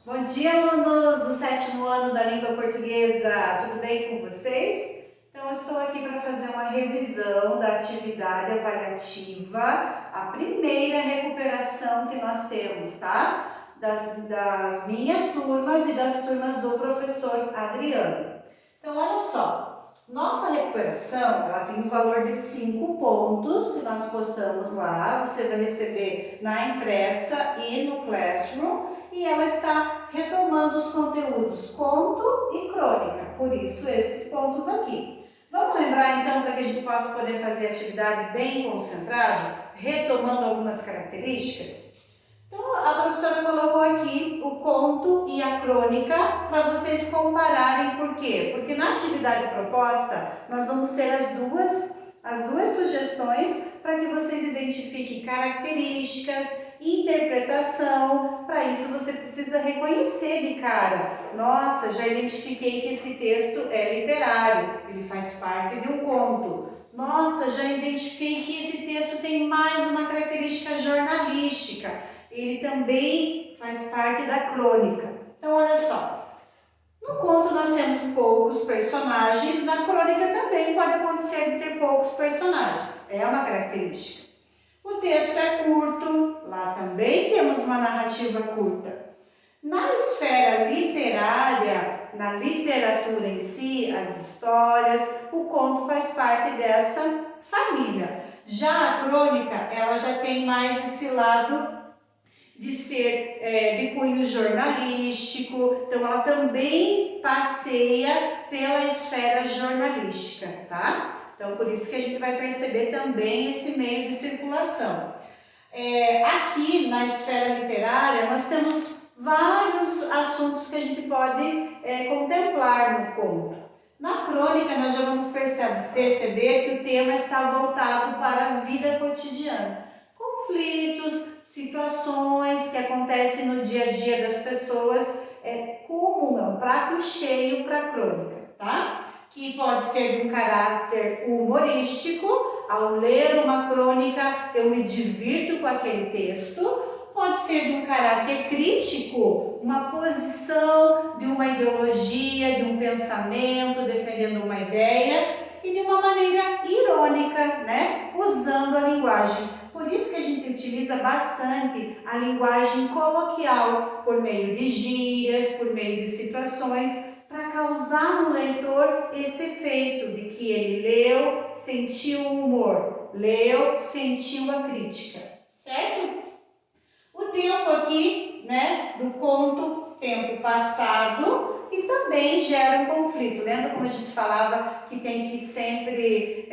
Bom dia, alunos do 7º ano da língua portuguesa, tudo bem com vocês? Então, eu estou aqui para fazer uma revisão da atividade avaliativa, a primeira recuperação que nós temos, tá? Das minhas turmas e das turmas do professor Adriano. Então, olha só, nossa recuperação, ela tem um valor de 5 pontos que nós postamos lá, você vai receber na impressa e no Classroom. E ela está retomando os conteúdos conto e crônica, por isso esses pontos aqui. Vamos lembrar então, para que a gente possa poder fazer a atividade bem concentrada, retomando algumas características? Então a professora colocou aqui o conto e a crônica para vocês compararem. Por quê? Porque na atividade proposta nós vamos ter as duas sugestões para que vocês identifiquem características, interpretação. Para isso você precisa reconhecer de cara. Nossa, já identifiquei que esse texto é literário, ele faz parte de um conto. Nossa, já identifiquei que esse texto tem mais uma característica jornalística, ele também faz parte da crônica. Então olha só. No conto nós temos poucos personagens, na crônica também pode acontecer de ter poucos personagens, é uma característica. O texto é curto, lá também temos uma narrativa curta. Na esfera literária, na literatura em si, as histórias, o conto faz parte dessa família. Já a crônica, ela já tem mais esse lado de ser de cunho jornalístico, então ela também passeia pela esfera jornalística, tá? Então por isso que a gente vai perceber também esse meio de circulação. Aqui na esfera literária nós temos vários assuntos que a gente pode contemplar no conto. Na crônica nós já vamos perceber que o tema está voltado para a vida cotidiana. Conflitos, situações que acontecem no dia a dia das pessoas, é comum, é um prato cheio para a crônica, tá? Que pode ser de um caráter humorístico, ao ler uma crônica eu me divirto com aquele texto, pode ser de um caráter crítico, uma posição de uma ideologia, de um pensamento, defendendo uma ideia, e de uma maneira irônica, né? Usando a linguagem. Por isso que a gente utiliza bastante a linguagem coloquial, por meio de gírias, por meio de situações, para causar no leitor esse efeito de que ele leu, sentiu o humor, leu, sentiu a crítica, certo? O tempo aqui, né, do conto, tempo passado, e também gera um conflito. Lembra como a gente falava que tem que sempre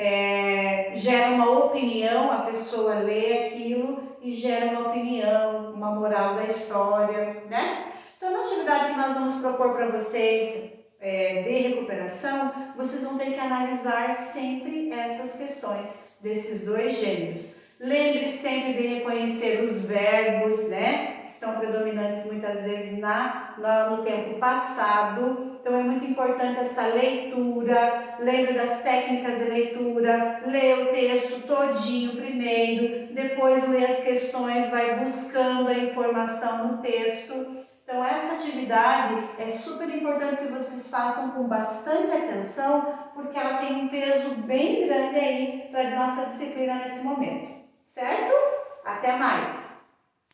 gera uma opinião, a pessoa lê aquilo e gera uma opinião, uma moral da história, né? Então, na atividade que nós vamos propor para vocês de recuperação, vocês vão ter que analisar sempre essas questões desses dois gêneros. Lembre sempre de reconhecer os verbos, né, que estão predominantes muitas vezes no tempo passado. Então é muito importante essa leitura. Lembre das técnicas de leitura. Lê o texto todinho primeiro, depois lê as questões, vai buscando a informação no texto. Então essa atividade é super importante que vocês façam com bastante atenção, porque ela tem um peso bem grande aí para a nossa disciplina nesse momento. Certo? Até mais!